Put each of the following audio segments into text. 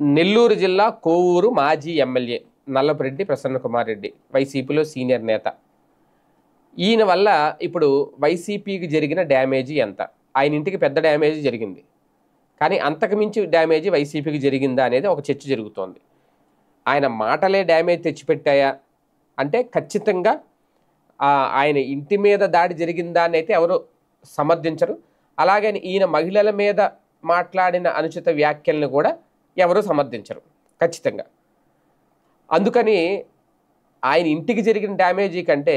నెల్లూరు జిల్లా కోవూరు మాజీ ఎమ్మెల్యే నల్లపురెడ్డి ప్రసన్న కుమార్ రెడ్డి వైసీపీలో సీనియర్ నేత. ఈయన వల్ల ఇప్పుడు వైసీపీకి జరిగిన డ్యామేజీ ఎంత? ఆయన ఇంటికి పెద్ద డ్యామేజీ జరిగింది, కానీ అంతకుమించి డ్యామేజీ వైసీపీకి జరిగిందా అనేది ఒక చర్చ జరుగుతోంది. ఆయన మాటలే డ్యామేజ్ తెచ్చిపెట్టాయా అంటే ఖచ్చితంగా ఆయన ఇంటి మీద దాడి జరిగిందా అని అయితే ఎవరు సమర్థించరు. అలాగని ఈయన మహిళల మీద మాట్లాడిన అనుచిత వ్యాఖ్యలను కూడా ఎవరు సమర్థించరు ఖచ్చితంగా. అందుకని ఆయన ఇంటికి జరిగిన డ్యామేజీ కంటే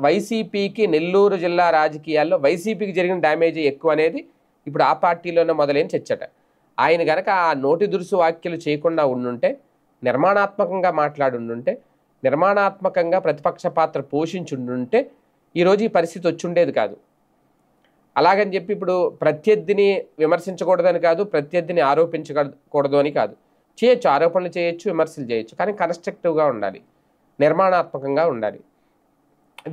వైసీపీకి నెల్లూరు జిల్లా రాజకీయాల్లో వైసీపీకి జరిగిన డ్యామేజీ ఎక్కువ అనేది ఇప్పుడు ఆ పార్టీలోనే మొదలైన చర్చట. ఆయన గనక ఆ నోటి దురుసు వ్యాఖ్యలు చేయకుండా ఉండుంటే, నిర్మాణాత్మకంగా మాట్లాడుండుంటే, నిర్మాణాత్మకంగా ప్రతిపక్ష పాత్ర పోషించుండుంటే ఈరోజు ఈ పరిస్థితి వచ్చుండేది కాదు. అలాగని చెప్పి ఇప్పుడు ప్రత్యర్థిని విమర్శించకూడదని కాదు, ప్రత్యర్థిని ఆరోపించకూడదు అని కాదు. చేయొచ్చు, ఆరోపణలు చేయొచ్చు, విమర్శలు చేయొచ్చు, కానీ కన్స్ట్రక్టివ్గా ఉండాలి, నిర్మాణాత్మకంగా ఉండాలి.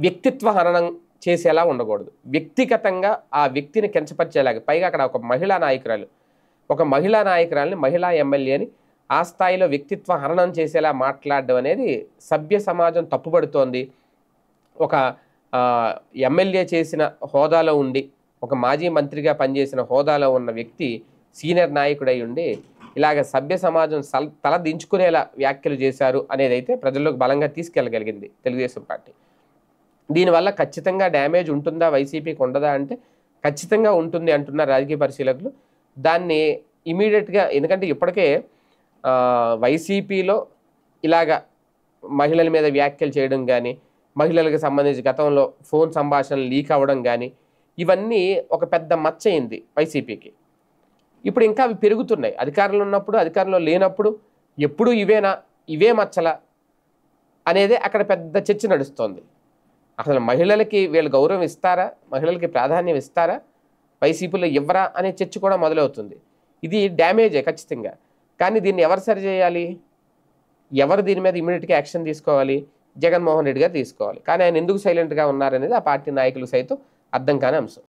వ్యక్తిత్వ హననం చేసేలా ఉండకూడదు. వ్యక్తిగతంగా ఆ వ్యక్తిని కించపరిచేలాగా, పైగా అక్కడ ఒక మహిళా నాయకురాలని మహిళా ఎమ్మెల్యేని ఆ స్థాయిలో వ్యక్తిత్వ హననం చేసేలా మాట్లాడడం అనేది సభ్య సమాజం తప్పుపడుతోంది. ఒక ఎమ్మెల్యే చేసిన హోదాలో ఉండి, ఒక మాజీ మంత్రిగా పనిచేసిన హోదాలో ఉన్న వ్యక్తి సీనియర్ నాయకుడై ఉండి ఇలాగ సభ్య సమాజం తల దించుకునేలా వ్యాఖ్యలు చేశారు అనేది అయితే ప్రజల్లోకి బలంగా తీసుకెళ్ళగలిగింది తెలుగుదేశం పార్టీ. దీనివల్ల ఖచ్చితంగా డ్యామేజ్ ఉంటుందా, వైసీపీకి ఉండదా అంటే ఖచ్చితంగా ఉంటుంది అంటున్నారు రాజకీయ పరిశీలకులు. దాన్ని ఇమీడియట్గా, ఎందుకంటే ఇప్పటికే వైసీపీలో ఇలాగ మహిళల మీద వ్యాఖ్యలు చేయడం కానీ, మహిళలకు సంబంధించి గతంలో ఫోన్ సంభాషణలు లీక్ అవ్వడం కానీ, ఇవన్నీ ఒక పెద్ద మచ్చ అయింది వైసీపీకి. ఇప్పుడు ఇంకా అవి పెరుగుతున్నాయి. అధికారంలో ఉన్నప్పుడు, అధికారంలో లేనప్పుడు ఎప్పుడు ఇవే మచ్చల అనేది అక్కడ పెద్ద చర్చ నడుస్తోంది. అసలు మహిళలకి వీళ్ళు గౌరవం ఇస్తారా, మహిళలకి ప్రాధాన్యం ఇస్తారా, వైసీపీలో ఇవ్వరా అనే చర్చ కూడా మొదలవుతుంది. ఇది డ్యామేజే ఖచ్చితంగా. కానీ దీన్ని ఎవరు సరి చేయాలి, ఎవరు దీని మీద ఇమీడియట్గా యాక్షన్ తీసుకోవాలి? జగన్మోహన్ రెడ్డి గారు తీసుకోవాలి. కానీ ఆయన ఎందుకు సైలెంట్గా ఉన్నారనేది ఆ పార్టీ నాయకులు సైతం అర్థం కాని అంశం.